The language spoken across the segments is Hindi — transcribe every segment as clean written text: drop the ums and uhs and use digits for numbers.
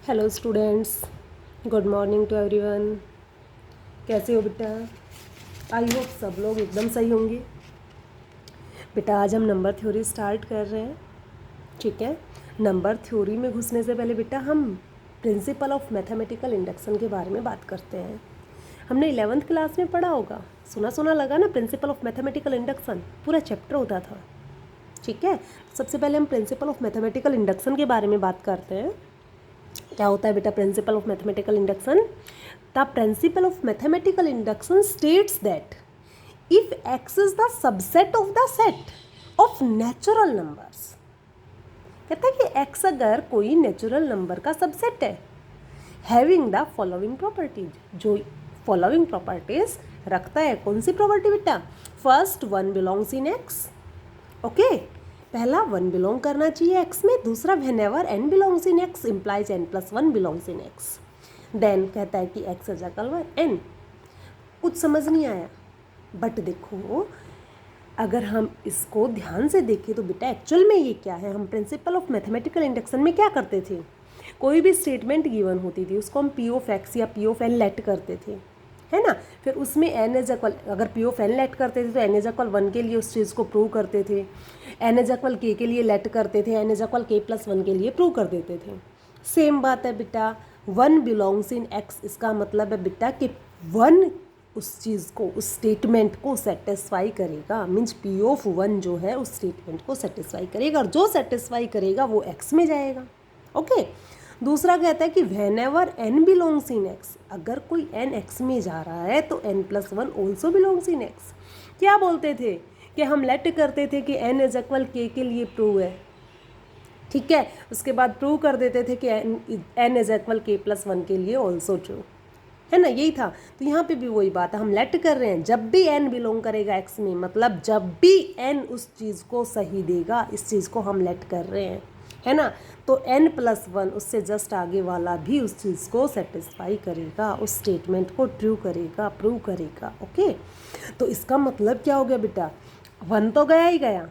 Hello students, good morning to everyone. कैसे हो बेटा? आई होप सब लोग एकदम सही होंगे। बेटा आज हम नंबर थ्योरी स्टार्ट कर रहे हैं। ठीक है, नंबर थ्योरी में घुसने से पहले बेटा हम प्रिंसिपल ऑफ मैथमेटिकल इंडक्शन के बारे में बात करते हैं। हमने 11th क्लास में पढ़ा होगा, सुना सुना लगा ना। प्रिंसिपल ऑफ मैथमेटिकल इंडक्शन पूरा चैप्टर होता था। ठीक है, सबसे पहले हम प्रिंसिपल ऑफ मैथमेटिकल इंडक्शन के बारे में बात करते हैं। क्या होता है बेटा principal of mathematical induction? The principle of mathematical induction states that if x is the subset of the set of natural numbers. कहता है कि x अगर कोई नेचुरल नंबर का सबसेट है, हैविंग द फॉलोइंग प्रॉपर्टीज, जो फॉलोइंग प्रॉपर्टीज रखता है। कौन सी प्रॉपर्टी बेटा? First, one belongs in x। Okay, पहला वन बिलोंग करना चाहिए x में। दूसरा, when ever n belongs in x implies n+1 belongs in x। Then कहता है कि x is equal to n। कुछ समझ नहीं आया, बट देखो अगर हम इसको ध्यान से देखें तो बेटा एक्चुअल में ये क्या है। हम प्रिंसिपल ऑफ मैथमेटिकल इंडक्शन में क्या करते थे? कोई भी स्टेटमेंट गिवन होती थी उसको हम p ऑफ x या p ऑफ n लेट करते थे, है ना। फिर उसमें n इज इक्वल, अगर p ऑफ n लेट करते थे तो n इज इक्वल 1 के लिए उस चीज़ को प्रूव करते थे। n इज इक्वल k के लिए लेट करते थे, n इज इक्वल k+1 के लिए प्रूव कर देते थे। सेम बात है बेटा, वन बिलोंग्स इन x, इसका मतलब है बेटा कि वन उस चीज़ को, उस स्टेटमेंट को सेटिस्फाई करेगा। मीन्स p ऑफ 1 जो है उस स्टेटमेंट को सेटिस्फाई करेगा, और जो सेटिस्फाई करेगा वो x में जाएगा। ओके, दूसरा कहता है कि when ever n belongs in x, अगर कोई n x में जा रहा है तो n+1 also belongs in x। क्या बोलते थे कि हम लेट करते थे कि n इज इक्वल k के लिए प्रूव है। ठीक है, उसके बाद प्रूव कर देते थे कि n इज इक्वल k+1 के लिए ऑल्सो ट्रू, है ना। यही था। तो यहाँ पे भी वही बात है, हम लेट कर रहे हैं। जब भी n बिलोंग करेगा x में, मतलब जब भी n उस चीज़ को सही देगा, इस चीज़ को हम लेट कर रहे हैं, है ना। तो n+1 उससे जस्ट आगे वाला भी उस चीज़ को सेटिस्फाई करेगा, उस स्टेटमेंट को ट्रू करेगा, प्रूव करेगा। ओके, तो इसका मतलब क्या हो गया बेटा? 1 तो गया ही गया,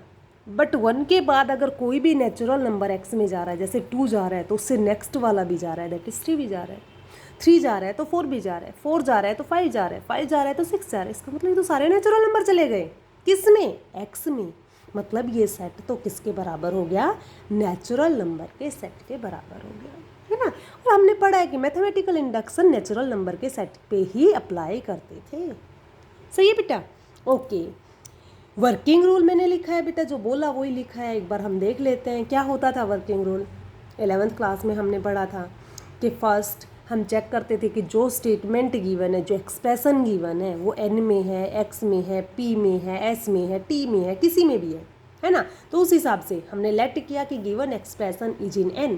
बट 1 के बाद अगर कोई भी नेचुरल नंबर x में जा रहा है, जैसे 2 जा रहा है तो उससे नेक्स्ट वाला भी जा रहा है, दैट इज 3 भी जा रहा है, 3 जा रहा है तो 4 भी जा रहा है, 4 जा रहा है तो 5 जा रहा है, 5 जा रहा है तो 6 जा रहा है। इसका मतलब ये तो सारे नेचुरल नंबर चले गए। किस में? x में। मतलब ये सेट तो किसके बराबर हो गया? नेचुरल नंबर के सेट के बराबर हो गया, है ना। और हमने पढ़ा है कि मैथमेटिकल इंडक्शन नेचुरल नंबर के सेट पे ही अप्लाई करते थे। सही है बेटा? ओके, वर्किंग रूल मैंने लिखा है बेटा, जो बोला वही लिखा है। एक बार हम देख लेते हैं क्या होता था वर्किंग रूल। 11th क्लास में हमने पढ़ा था कि फर्स्ट हम चेक करते थे कि जो स्टेटमेंट गिवन है, जो एक्सप्रेशन गिवन है, वो n में है, x में है, p में है, s में है, t में है, किसी में भी है ना। तो उस हिसाब से हमने लेट किया कि given expression is in n।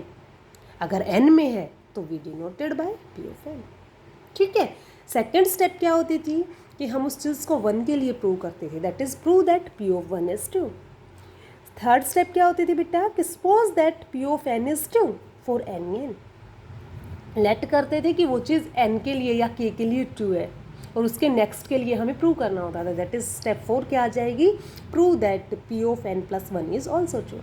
अगर n में है तो we denoted by p of n। ठीक है, सेकेंड स्टेप क्या होती थी कि हम उस चीज़ को 1 के लिए प्रूव करते थे, that is prove that p of 1 is true. Third step क्या होती थी बेटा कि suppose that p of n is true for n। Let करते थे कि वो चीज़ n के लिए या k के लिए ट्रू है, और उसके नेक्स्ट के लिए हमें प्रूव करना होता था, दैट इज स्टेप 4 क्या आ जाएगी? Prove that p of n+1 is also true.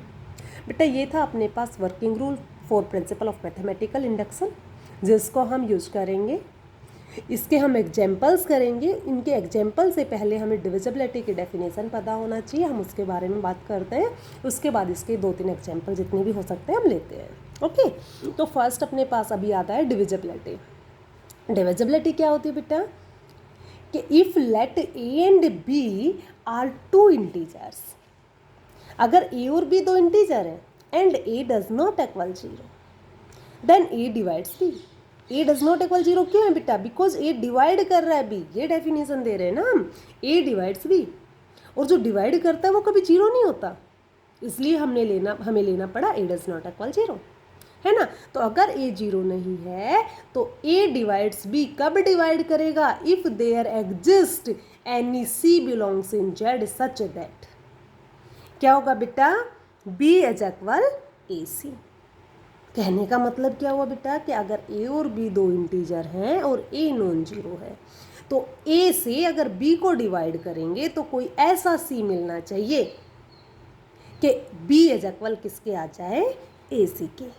बेटा ये था अपने पास working rule for principal of mathematical induction, जिसको हम यूज करेंगे। इसके हम एग्जाम्पल्स करेंगे। इनके एग्जाम्पल से पहले हमें डिविजिबिलिटी की डेफिनेशन पता होना चाहिए, हम उसके बारे में बात करते हैं। उसके बाद इसके 2-3 एग्जाम्पल जितने भी हो सकते हैं हम लेते हैं। ओके, तो फर्स्ट अपने पास अभी आता है डिविजिबिलिटी। डिविजिबिलिटी क्या होती है बेटा कि if let A and B are 2 integers, अगर ए और बी 2 इंटीजर हैं and A does not equal 0, then A divides B. A does not equal 0 क्यों है बेटा? बिकॉज ए डिवाइड कर रहा है बी, ये डेफिनेशन दे रहे हैं ना हम। ए डिवाइड्स बी, और जो डिवाइड करता है वो कभी 0 नहीं होता, इसलिए हमें लेना पड़ा ए डज नॉट इक्वल 0, है ना। तो अगर ए 0 नहीं है तो ए डिवाइड्स बी। कब डिवाइड करेगा? If there exist any C belongs in Z such that, क्या होगा बेटा? B is equal A C. कहने का मतलब क्या हुआ बेटा कि अगर ए और बी 2 इंटीजर हैं और ए नॉन जीरो है, तो ए से अगर बी को डिवाइड करेंगे तो कोई ऐसा सी मिलना चाहिए कि बी इज इक्वल किसके आ जाए? ए सी के।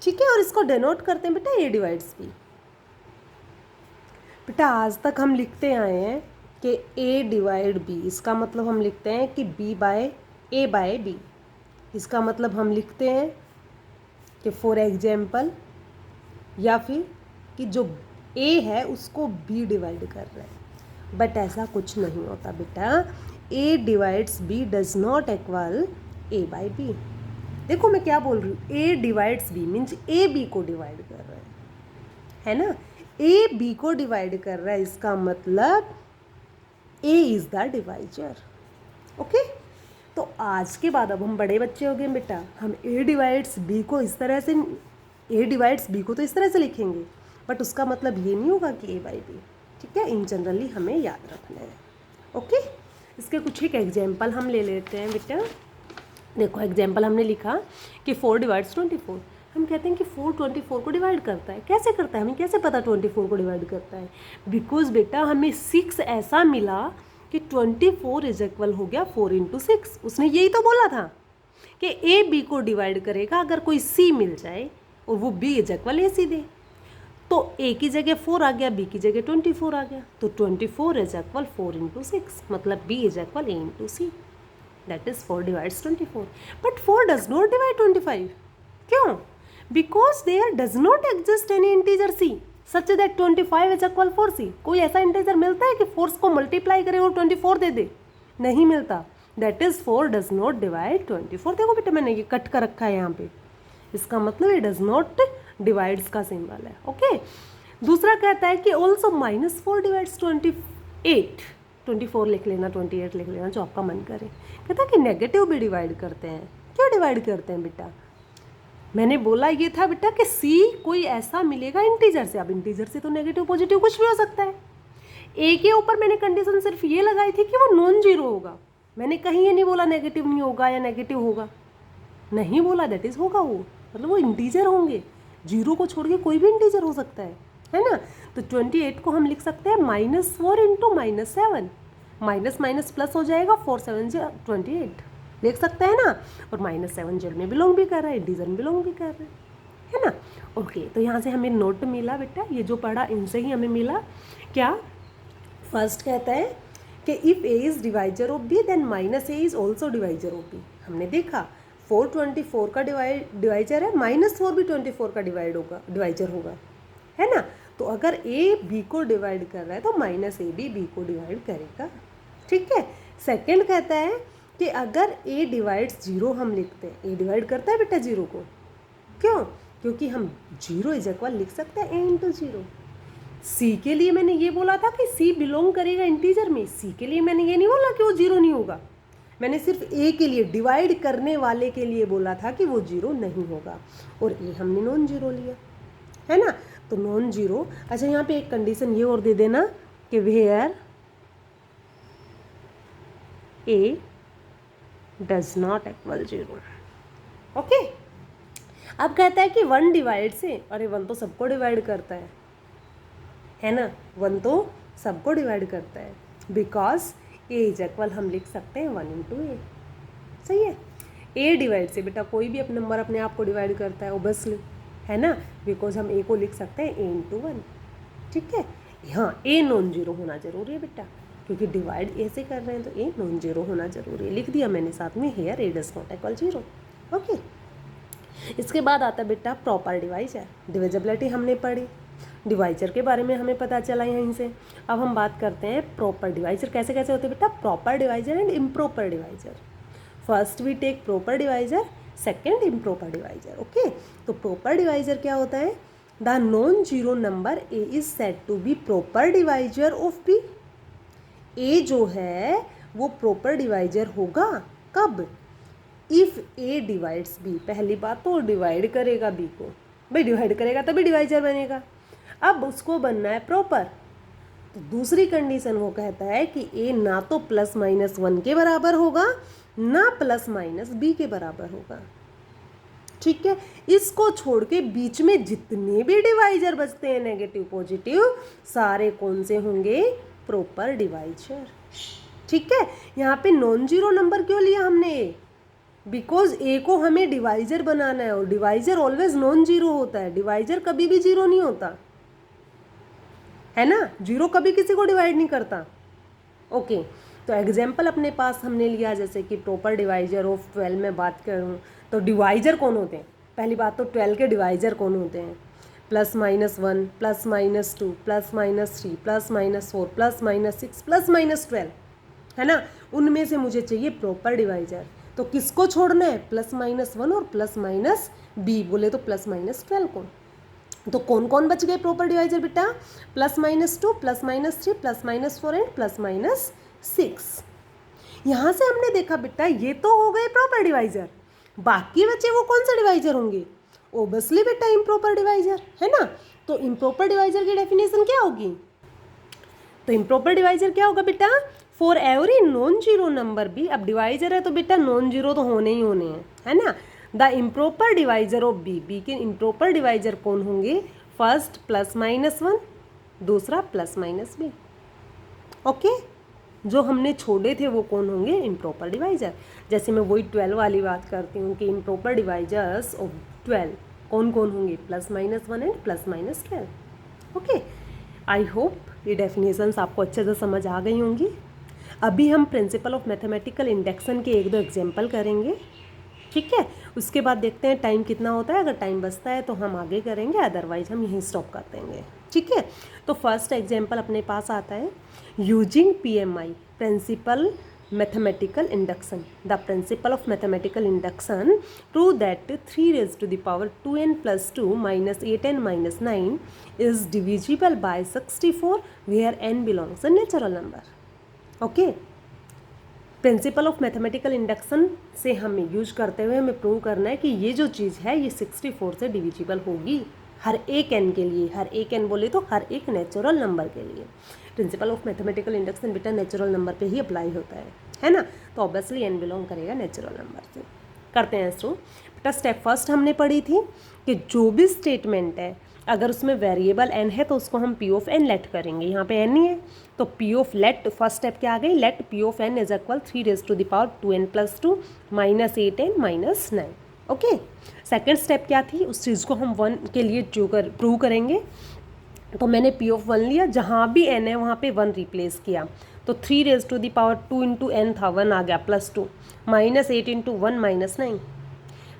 ठीक है, और इसको डिनोट करते हैं बेटा ए डिवाइड्स बी। बेटा आज तक हम लिखते आए हैं कि ए डिवाइड बी, इसका मतलब हम लिखते हैं कि B bye A by B. इसका मतलब हम लिखते हैं कि फॉर एग्जाम्पल, या फिर कि जो ए है उसको बी डिवाइड कर रहा है। बट ऐसा कुछ नहीं होता बेटा, A divides B does not equal A by B. देखो मैं क्या बोल रही हूँ, A divides B means A B को डिवाइड कर रहा है ना, ए बी को डिवाइड कर रहा है, इसका मतलब ए इज द डिवाइजर। ओके, तो आज के बाद अब हम बड़े बच्चे हो गए बेटा, हम ए डिवाइड्स बी को इस तरह से, ए डिवाइड्स बी को तो इस तरह से लिखेंगे, बट उसका मतलब ये नहीं होगा कि ए बाई बी। ठीक है, इन जनरली हमें याद रखना है। ओके, इसके कुछ एक एग्जाम्पल हम ले लेते हैं बेटा। देखो एग्जाम्पल हमने लिखा कि 4 डिवाइड्स 24। हम कहते हैं कि 4 24 को डिवाइड करता है। कैसे करता है, हमें कैसे पता 24 को डिवाइड करता है? बिकॉज बेटा हमें 6 ऐसा मिला कि 24 इज इक्वल हो गया 4 × 6। उसने यही तो बोला था कि ए बी को डिवाइड करेगा अगर कोई सी मिल जाए और वो बी इज इक्वल ए सी दे। तो ए की जगह 4 आ गया, बी की जगह 24 आ गया, तो 24 इज इक्वल 4 × 6, मतलब b is equal a × c. That is 4 divides 24। But 4 does not divide 25। क्यों? Because there does not exist any integer c such that 25 is equal 4c। कोई ऐसा इंटीजर मिलता है कि 4 को मल्टीप्लाई करे और 24 दे दे? नहीं मिलता। That is 4 does not divide 24। देखो बेटा मैंने ये कट कर रखा है यहाँ पे, इसका मतलब ये डज नॉट डिवाइड्स का सिंबल है। ओके, दूसरा कहता है कि ऑल्सो -4 डिवाइड्स 28। 24 लिख लेना, 28 लिख लेना, जो आपका मन करे। कहता है कि नेगेटिव भी डिवाइड करते हैं। क्यों डिवाइड करते हैं बेटा? मैंने बोला ये था बेटा कि सी कोई ऐसा मिलेगा इंटीजर से। अब इंटीजर से तो नेगेटिव पॉजिटिव कुछ भी हो सकता है। ए के ऊपर मैंने कंडीशन सिर्फ ये लगाई थी कि वो नॉन जीरो होगा। मैंने कहीं ये नहीं बोला नेगेटिव नहीं होगा या नेगेटिव होगा, नहीं बोला। दैट इज होगा वो, मतलब वो इंटीजर होंगे। जीरो को छोड़ के कोई भी इंटीजर हो सकता है ना। तो 28 को हम लिख सकते हैं -4 × -7। माइनस माइनस प्लस हो जाएगा, 4 7 28 देख सकते हैं ना। और -7 जेड में बिलोंग भी कर रहा है, इंटीजर में बिलोंग भी कर रहा है ना। ओके, तो यहाँ से हमें नोट मिला बेटा, ये जो पढ़ा इनसे ही हमें मिला। क्या? फर्स्ट कहता है कि if a is divisor of b then -a is also divisor of b. हमने देखा 4 24 का डिवाइजर है, -4 भी 24 का डिवाइजर होगा, है ना। तो अगर ए बी को डिवाइड कर रहा है तो -a भी बी को डिवाइड करेगा। ठीक है। सेकंड कहता है कि अगर a डिवाइड्स 0 हम लिखते हैं, a डिवाइड करता है बेटा 0 को। क्यों? क्योंकि हम 0 इज इक्वल लिख सकते हैं a × 0। c के लिए मैंने ये बोला था कि c बिलोंग करेगा इंटीजर में। c के लिए मैंने ये नहीं बोला कि वो 0 नहीं होगा। मैंने सिर्फ a के लिए, डिवाइड करने वाले के लिए बोला था कि वो 0 नहीं होगा, और a हमने नॉन जीरो लिया, है ना। तो नॉन जीरो। अच्छा, यहाँ पे एक कंडीशन ये और दे देना कि where a does not equal 0। Okay. अब कहता है कि 1 डिवाइड से, अरे 1 तो सबको डिवाइड करता है ना, 1 तो सबको डिवाइड करता है। बिकॉज a इज इक्वल हम लिख सकते हैं 1 × a। सही है। a डिवाइड से बेटा कोई भी अपना नंबर अपने आप को डिवाइड करता है ओबियसली, है ना। बिकॉज हम a को लिख सकते हैं a × 1। ठीक है। हाँ, a नॉन जीरो होना जरूरी है बेटा, क्योंकि डिवाइड ए से कर रहे हैं तो ए नॉन जीरो होना जरूरी है। लिख दिया मैंने साथ में, here a does not equal 0। Okay. इसके बाद आता है बेटा प्रॉपर डिवाइजर। डिविजिबिलिटी हमने पढ़ी, डिवाइजर के बारे में हमें पता चला यहीं से। अब हम बात करते हैं प्रॉपर डिवाइजर कैसे कैसे होते हैं बेटा। Proper divisor and improper divisor. First we take proper divisor, second improper divisor. Okay. तो प्रॉपर डिवाइजर क्या होता है? The non zero number A is said to be proper divisor of B. A जो है वो प्रॉपर डिवाइजर होगा कब? If A divides B. पहली बात तो डिवाइड करेगा बी को, भाई डिवाइड करेगा तभी डिवाइजर बनेगा। अब उसको बनना है प्रॉपर। तो दूसरी कंडीशन वो कहता है कि ए ना तो +-1 के बराबर होगा, ना +- b के बराबर होगा। ठीक है। इसको छोड़ के बीच में जितने भी डिवाइजर बचते हैं नेगेटिव पॉजिटिव, सारे कौन से होंगे? Proper divisor. ठीक है। यहाँ पे नॉन जीरो नंबर क्यों लिया हमने? बिकॉज ए को हमें डिवाइजर बनाना है और डिवाइजर ऑलवेज नॉन जीरो होता है, डिवाइजर कभी भी जीरो नहीं होता है ना, जीरो कभी किसी को डिवाइड नहीं करता। ओके तो एग्जाम्पल अपने पास हमने लिया, जैसे कि प्रॉपर डिवाइजर ऑफ 12 में बात करूँ तो डिवाइजर कौन होते हैं, पहली बात तो 12 के डिवाइजर कौन होते हैं, +-1 +-2 +-3 +-4 +-6 +-12 है ना, उनमें से मुझे चाहिए प्रॉपर डिवाइजर। तो किसको छोड़ना है, +-1 और +-b, बोले तो +-12 को। तो कौन कौन बच गए प्रॉपर डिवाइजर बेटा, +-2 +-3 +-4 एंड +-6। यहाँ से हमने देखा बेटा ये तो हो गए प्रॉपर डिवाइजर, बाकी बचे वो कौन से डिवाइजर होंगे, ओबियसली बेटा इम्प्रॉपर डिवाइजर है ना। तो इम्प्रॉपर डिवाइजर की डेफिनेशन क्या होगी, तो इम्प्रॉपर डिवाइजर क्या होगा बेटा, for every non zero number भी, अब डिवाइजर है तो बेटा नॉन जीरो तो होने ही होने हैं है ना, the improper divisor of b के इम्प्रॉपर डिवाइजर कौन होंगे, फर्स्ट +-1, दूसरा +-b। ओके जो हमने छोड़े थे वो कौन होंगे, इम्प्रॉपर डिवाइजर। जैसे मैं वही 12 वाली बात करती हूँ कि इम्प्रॉपर डिवाइजर्स ऑफ 12 कौन कौन होंगे, +-1 एंड +-12। ओके आई होप ये डेफिनेशंस आपको अच्छे से समझ आ गई होंगी। अभी हम प्रिंसिपल ऑफ मैथमेटिकल इंडक्शन के 1-2 एग्जाम्पल करेंगे, ठीक है, उसके बाद देखते हैं टाइम कितना होता है, अगर टाइम बचता है तो हम आगे करेंगे, अदरवाइज हम यहीं स्टॉप कर देंगे, ठीक है। तो फर्स्ट एग्जाम्पल अपने पास आता है, using PMI principle mathematical induction, the principle of mathematical induction prove that 3⁻2n + 2 -8n - 9 is divisible by 64 where n belongs a natural number. Okay principle of mathematical induction से हमें यूज करते हुए हमें प्रूव करना है कि ये जो चीज़ है ये 64 से डिविजिबल होगी हर एक n के लिए, हर एक n बोले तो हर एक नेचुरल नंबर के लिए। प्रिंसिपल ऑफ मैथमेटिकल इंडक्शन बेटा नेचुरल नंबर पे ही अप्लाई होता है ना, तो ऑब्वियसली n बिलोंग करेगा नेचुरल नंबर से। करते हैं इसको बेटा, स्टेप फर्स्ट हमने पढ़ी थी कि जो भी स्टेटमेंट है अगर उसमें वेरिएबल n है तो उसको हम P ऑफ n लेट करेंगे, यहाँ पे n ही है तो P of let, first step क्या आ गई, let P of n is equal 3⁻2n + 2 -8n - 9। Okay second step क्या थी, उस चीज़ को हम 1 के लिए प्रूव करेंगे, तो मैंने P ऑफ 1 लिया, जहाँ भी n है वहाँ पे 1 रिप्लेस किया, तो 3⁻2 इंटू n था, 1 आ गया +2 -8 इंटू 1 -9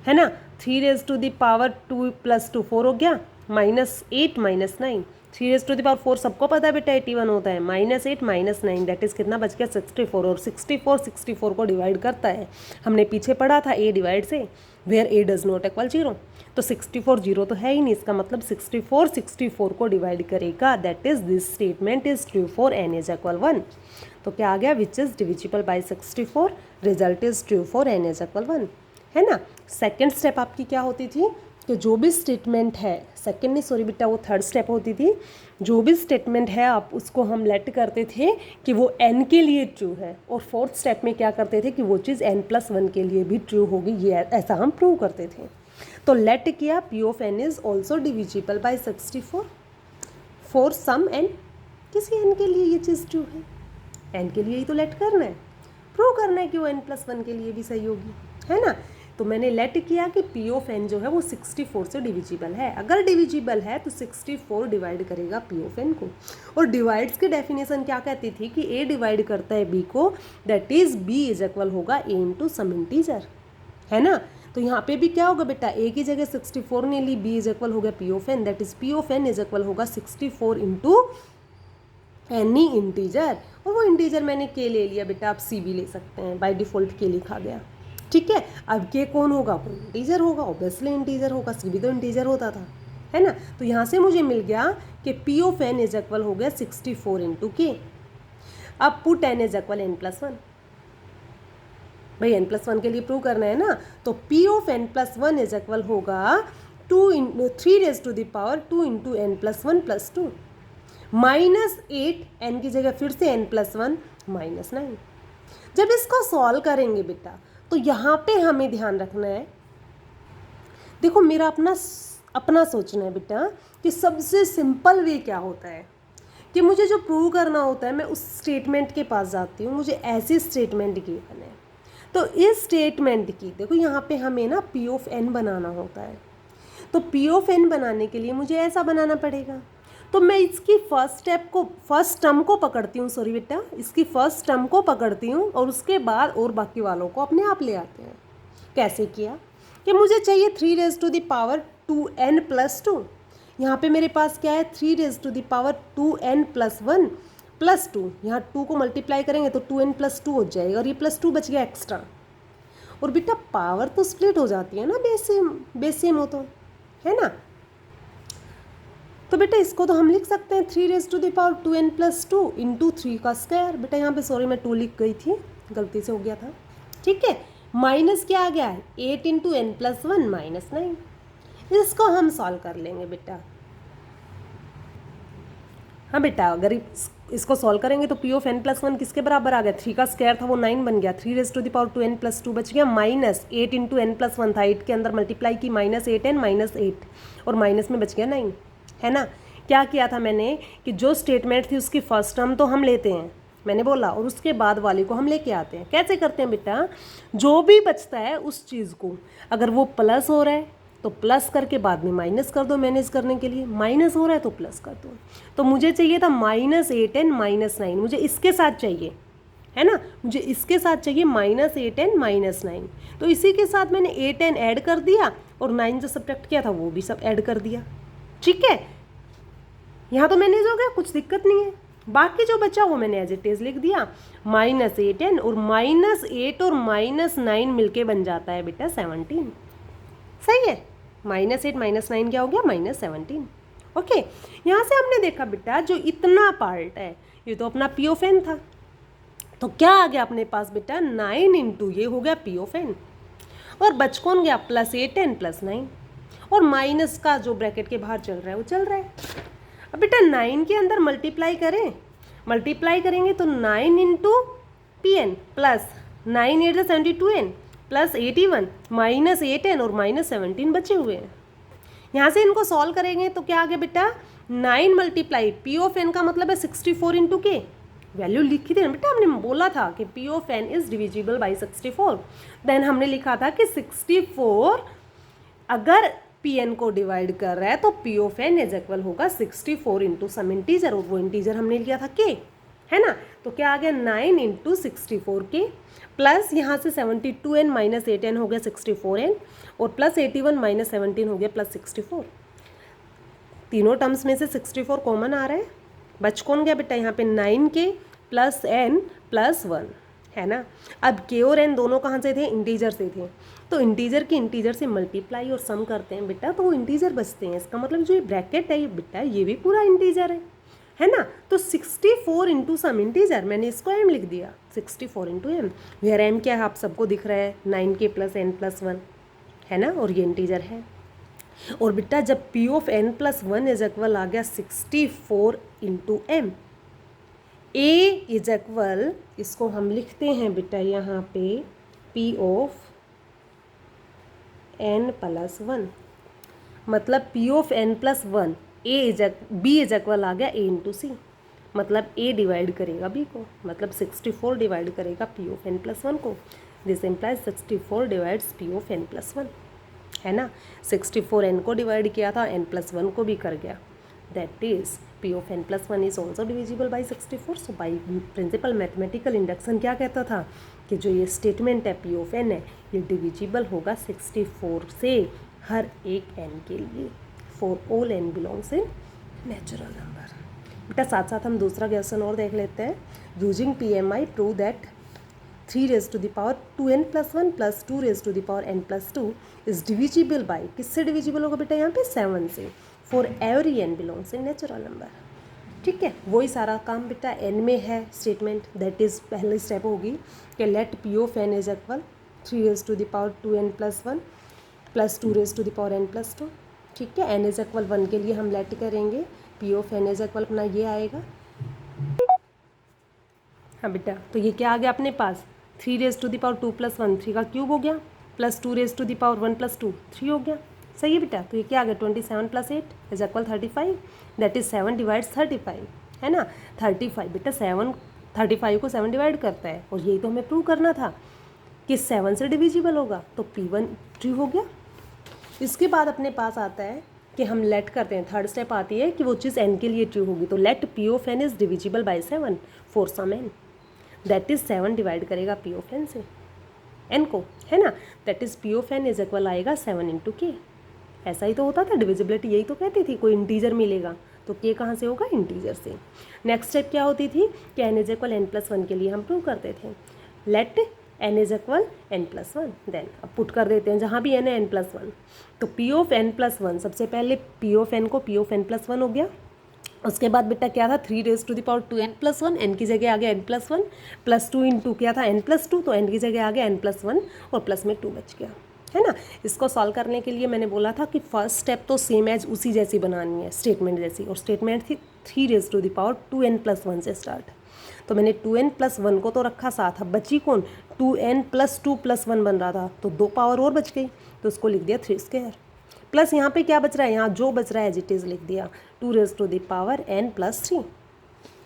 है ना, 3⁻2 + 2 4 हो गया, -8 -9, 3⁻4 सबको पता है बेटा 81 होता है, -8 -9 दैट इज़ कितना बच गया 64, और 64 को डिवाइड करता है, हमने पीछे पढ़ा था a डिवाइड से, where a does not equal 0, तो 64 0 तो है ही नहीं, इसका मतलब 64 को डिवाइड करेगा, that is this statement is true for n is equal 1। तो क्या आ गया, which is divisible by 64, result is true for n is equal 1 है ना। सेकेंड स्टेप आपकी क्या होती थी कि जो भी स्टेटमेंट है, सेकेंड नहीं सॉरी बेटा वो थर्ड स्टेप होती थी, जो भी स्टेटमेंट है आप उसको हम लेट करते थे कि वो n के लिए ट्रू है, और फोर्थ स्टेप में क्या करते थे कि वो चीज़ n+1 के लिए भी ट्रू होगी, ये ऐसा हम प्रूव करते थे। तो लेट किया P of n is also divisible by 64 for some n, किसी n के लिए ये चीज़ ट्रू है, n के लिए ही तो लेट करना है, प्रूव करना है कि वो n+1 के लिए भी सही होगी है ना। तो मैंने लेट किया कि P ऑफ n जो है वो 64 से डिविजिबल है, अगर डिविजिबल है तो 64 डिवाइड करेगा P ऑफ n को, और डिवाइड्स की डेफिनेशन क्या कहती थी कि a डिवाइड करता है b को, that is b is equal होगा a इंटू सम इंटीजर है ना। तो यहाँ पे भी क्या होगा बेटा, a की जगह 64 ने ली, b इज इक्वल हो गया P of n, that is P of n is equal होगा 64 इंटू एनी इंटीजर, और वो इंटीजर मैंने k ले लिया बेटा, आप c भी ले सकते हैं, बाय डिफ़ॉल्ट k लिखा गया, ठीक है। अब k कौन होगा, कोई इंटीजर होगा, ऑब्वियसली इंटीजर होगा, c भी तो इंटीजर होता था है ना। तो यहाँ से मुझे मिल गया कि P of n is equal हो गया 64 इंटू k। अब put n is equal n+1, भाई n+1 के लिए प्रूव करना है ना, तो P of n+1 is equal होगा 3⁻2 इंटू n+1 + 2 -8, n की जगह फिर से n+1 -9। जब इसको सॉल्व करेंगे बेटा तो यहाँ पे हमें ध्यान रखना है, देखो मेरा अपना सोचना है बेटा कि सबसे सिंपल वे क्या होता है कि मुझे जो प्रूव करना होता है मैं उस स्टेटमेंट के पास जाती हूँ, मुझे ऐसी स्टेटमेंट गिवन है तो इस स्टेटमेंट की देखो यहाँ पे हमें ना पी ऑफ एन बनाना होता है, तो पी ऑफ एन बनाने के लिए मुझे ऐसा बनाना पड़ेगा। तो मैं इसकी फर्स्ट टर्म को पकड़ती हूँ, सॉरी बेटा, इसकी फर्स्ट टर्म को पकड़ती हूँ और उसके बाद और बाकी वालों को अपने आप ले आते हैं। कैसे किया कि मुझे चाहिए 3^2n+2। यहाँ पे मेरे पास क्या है 3^2n+1 +2, यहाँ 2 को मल्टीप्लाई करेंगे तो 2n+2 हो जाएगा और ये +2 बच गया एक्स्ट्रा। और बेटा पावर तो स्प्लिट हो जाती है ना, बेस सेम हो तो, है ना। तो बेटा इसको तो हम लिख सकते हैं 3^2n+2 इंटू 3 का स्क्वायर। बेटा यहाँ पे सॉरी मैं 2 लिख गई थी, गलती से हो गया था, ठीक है। माइनस क्या आ गया है 8 × n+1 -9। इसको हम सॉल्व कर लेंगे बेटा। हाँ बेटा अगर इसको सॉल्व करेंगे तो पी ऑफ n+1 किसके बराबर आ गया, 3 का स्क्वायर था वो 9 बन गया, 3^2n+2 बच गया, माइनस 8 × n+1 था, 8 के अंदर मल्टीप्लाई की -8n -8 और माइनस में बच गया 9, है ना। क्या किया था मैंने कि जो स्टेटमेंट थी उसकी फर्स्ट टर्म तो हम लेते हैं, मैंने बोला, और उसके बाद वाले को हम लेके आते हैं। कैसे करते हैं बेटा, जो भी बचता है उस चीज़ को अगर वो प्लस हो रहा है तो प्लस करके बाद में माइनस कर दो, मैनेज करने के लिए, माइनस हो रहा है तो प्लस कर दो। तो मुझे चाहिए था -8n -9, मुझे इसके साथ चाहिए, है ना, मुझे इसके साथ चाहिए -8n -9। तो इसी के साथ मैंने 8n ऐड कर दिया और 9 जो सब्ट्रैक्ट किया था वो भी सब ऐड कर दिया, ठीक है। यहाँ तो मैनेज हो गया, कुछ दिक्कत नहीं है। बाकी जो बचा वो मैंने एज इट इज लिख दिया, -8n और -8 और -9 मिलके बन जाता है बेटा 17, सही है। -8 -9 क्या हो गया -17, ओके। यहाँ से हमने देखा बेटा जो इतना पार्ट है ये तो अपना पी ऑफ एन था, तो क्या आ गया अपने पास बेटा 9 × ये हो गया पी ऑफ एन, और बच कौन गया +8n +9, और माइनस का जो ब्रैकेट के बाहर चल रहा है वो चल रहा है। अब बेटा 9 के अंदर मल्टीप्लाई करेंगे तो 9 × pn plus 9 8 72n plus 81 -8n और -17 बचे हुए हैं। यहाँ से इनको सॉल्व करेंगे तो क्या आ गया बेटा 9 मल्टीप्लाई पी ऑफ एन का मतलब है 64 × k, वैल्यू लिखी थी ना बेटा, हमने बोला था कि P of n is divisible by 64। Then हमने लिखा था कि 64 अगर पी एन को डिवाइड कर रहा है तो P of n is equal होगा 64 × सम इंटीजर, और वो इंटीजर हमने लिया था k, है ना। तो क्या आ गया 9 × 64k प्लस यहाँ से 72n -8n हो गया 64n और प्लस 81 -17 हो गया +64। तीनों टर्म्स में से 64 कॉमन आ रहा है, बच कौन गया बेटा यहाँ पे 9k प्लस n प्लस 1, है ना। अब k और n दोनों कहाँ से थे, इंटीजर से थे, तो इंटीजर की इंटीजर से मल्टीप्लाई और सम करते हैं बेटा तो वो इंटीजर बचते हैं। इसका मतलब जो ये ब्रैकेट है ये बेटा ये भी पूरा इंटीजर है ना। तो 64 × सम इंटीजर, मैंने इसको m लिख दिया 64 × m, वेयर m क्या है आप सबको दिख रहा है 9k प्लस n प्लस 1, है ना, और ये इंटीजर है। और बेटा जब p of n plus 1 is equal आ गया 64 × m, a इज इक्वल, इसको हम लिखते हैं बेटा यहाँ पे p ऑफ n प्लस 1, मतलब p of n plus 1 b is equal आ गया a × c, मतलब a डिवाइड करेगा b को, मतलब 64 डिवाइड करेगा p ऑफ n प्लस 1 को। This implies 64 divides p of n plus 1, है ना। 64 n को डिवाइड किया था, n प्लस 1 को भी कर गया, that is p of n plus 1 is also divisible by 64। So by principle mathematical induction क्या कहता था कि जो ये स्टेटमेंट है p ऑफ n है ये डिविजिबल होगा 64 से हर एक n के लिए, for all n belongs in natural number. बेटा साथ साथ हम दूसरा क्वेश्चन और देख लेते हैं। Using PMI prove that 3^2n + 1 + 2^n + 2 is divisible by, किससे डिविजिबल होगा बेटा यहाँ पे 7 से, for every n belongs in natural number, ठीक है। वही सारा काम बेटा n में है स्टेटमेंट, दैट इज पहली स्टेप होगी कि let p of n is equal 3^2n + 1 + 2^n + 2, ठीक है। n इज इक्वल 1 के लिए हम लेट करेंगे, p of n is equal अपना ये आएगा, हाँ बेटा। तो ये क्या आ गया अपने पास 3^2 + 1, 3 का क्यूब हो गया, प्लस 2^1 + 2 3 हो गया, सही है बेटा। तो ये क्या आ गया 27 + 8 is equal 35, that is 7 divides 35, है ना। 35 बेटा 7 35 को 7 डिवाइड करता है, और यही तो हमें प्रूव करना था। कि 7 से डिविजिबल होगा, तो P1 ट्रू हो गया। इसके बाद अपने पास आता है कि हम लेट करते हैं, थर्ड स्टेप आती है कि वो चीज़ n के लिए ट्रू होगी, तो let P of n is divisible by 7 for some n, that is 7 divide करेगा P ऑफ n से n को, है ना, that is P of n is equal आएगा 7 इंटू के। ऐसा ही तो होता था, डिविजिबिलिटी यही तो कहती थी, कोई इंटीजर मिलेगा तो के कहाँ से होगा, इंटीजर से। नेक्स्ट स्टेप क्या होती थी कि n इज इक्वल n+1 के लिए हम प्रूव करते थे, let n is equal n+1, then अब पुट कर देते हैं जहाँ भी n है n+1, तो P ऑफ n+1, सबसे पहले P ऑफ n को P ऑफ n+1 हो गया। उसके बाद बेटा क्या था, 3⁻2n+1, n की जगह आ गया n+1, +2 इंटू क्या था n+2, तो n की जगह आ गया n+1 और प्लस में 2 बच गया, है ना। इसको सॉल्व करने के लिए मैंने बोला था कि फर्स्ट स्टेप तो सेम एज उसी जैसी बनानी है, स्टेटमेंट जैसी, और स्टेटमेंट थी 3⁻2n+1 से स्टार्ट। तो मैंने 2n+1 को तो रखा साथ, अब बची कौन, 2n+2+1 बन रहा था, तो 2 पावर और बच गई, तो उसको लिख दिया 3² प्लस यहाँ पे क्या बच रहा है, यहाँ जो बच रहा है एज इट इज़ लिख दिया 2⁻n+3,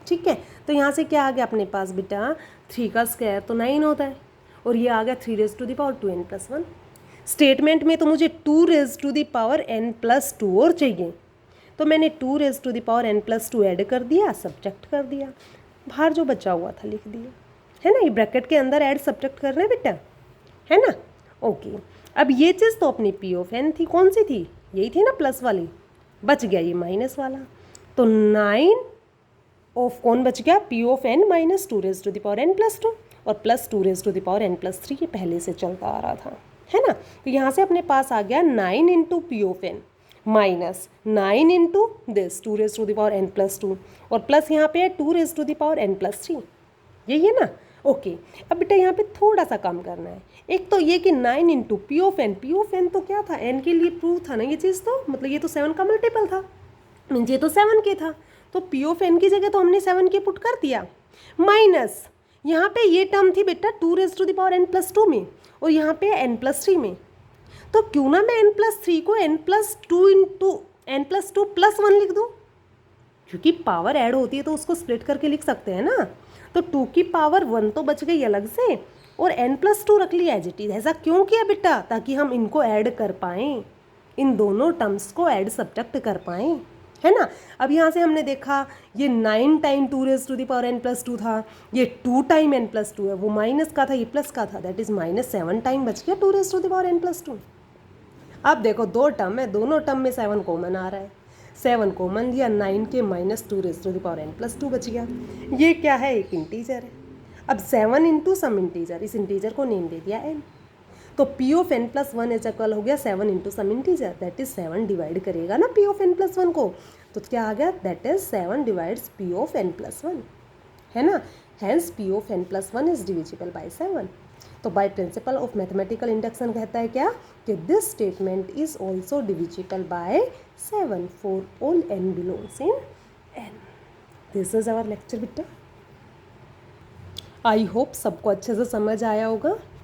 ठीक है। तो यहाँ से क्या आ गया अपने पास बेटा, 3 का स्क्वायर तो 9 होता है, और ये आ गया 3⁻2n+1। स्टेटमेंट में तो मुझे 2⁻n+2 और चाहिए, तो मैंने 2⁻n+2 ऐड कर दिया, सब्ट्रैक्ट कर दिया, बाहर जो बचा हुआ था लिख दिया, है ना। ये ब्रैकेट के अंदर ऐड सब्ट्रैक्ट करना है बेटा, है ना। ओके, अब ये चीज़ तो अपनी P ऑफ n थी, कौन सी थी, यही थी ना प्लस वाली, बच गया ये माइनस वाला, तो 9 ऑफ कौन बच गया, P of n minus 2⁻n+2 और प्लस 2⁻n+3, ये पहले से चलता आ रहा था, है ना। तो यहाँ से अपने पास आ गया 9 into P of n minus 9 into this 2⁻n+2 और प्लस यहाँ पे है 2⁻n+3, यही है ना। ओके, अब बेटा यहाँ पे थोड़ा सा कम करना है, एक तो ये कि 9 इंटू P ऑफ n तो क्या था, n के लिए प्रूव था ना ये चीज़, तो मतलब ये तो 7 का मल्टीपल था, मीन्स ये तो 7 के था, तो P ऑफ n की जगह तो हमने 7 के पुट कर दिया, माइनस यहाँ पे ये टर्म थी बेटा 2⁻n+2 में, और यहाँ पे n+3 में, तो क्यों ना मैं n+3 को n+2 इंटू n+2+1 लिख दूँ, क्योंकि पावर ऐड होती है तो उसको स्प्लिट करके लिख सकते हैं ना। तो 2 की पावर 1 तो बच गई अलग से, और n+2 रख लिया एज इट इज। ऐसा क्यों किया बेटा, ताकि हम इनको ऐड कर पाएँ, इन दोनों टर्म्स को ऐड सब्ट्रैक्ट कर पाएँ, है ना। अब यहाँ से हमने देखा ये 9 टाइम 2⁻n+2 था, ये 2 टाइम n+2 है, वो माइनस का था, ये प्लस का था, दैट इज़ -7 टाइम बच गया 2⁻n+2। अब देखो दो टर्म है, दोनों टर्म में 7 कॉमन आ रहा है, 7 कॉमन लिया, 9 के माइनस 2⁻n+2 बच गया। ये क्या है, एक इंटीजर है। अब 7 इंटू सम इंटीजर, इस इंटीजर को नेम दे दिया n, तो P of n+1 is equal हो गया 7 into some integer, that is 7 divide करेगा ना P ऑफ n+1 को, तो क्या आ गया, that is 7 divides P of n+1, है ना। Hence P of n+1 is divisible by 7। तो by principle of mathematical induction कहता है क्या, कि this statement is also divisible by 7 for all n belongs in n। This is our lecture बेटा, आई होप सबको अच्छे से समझ आया होगा।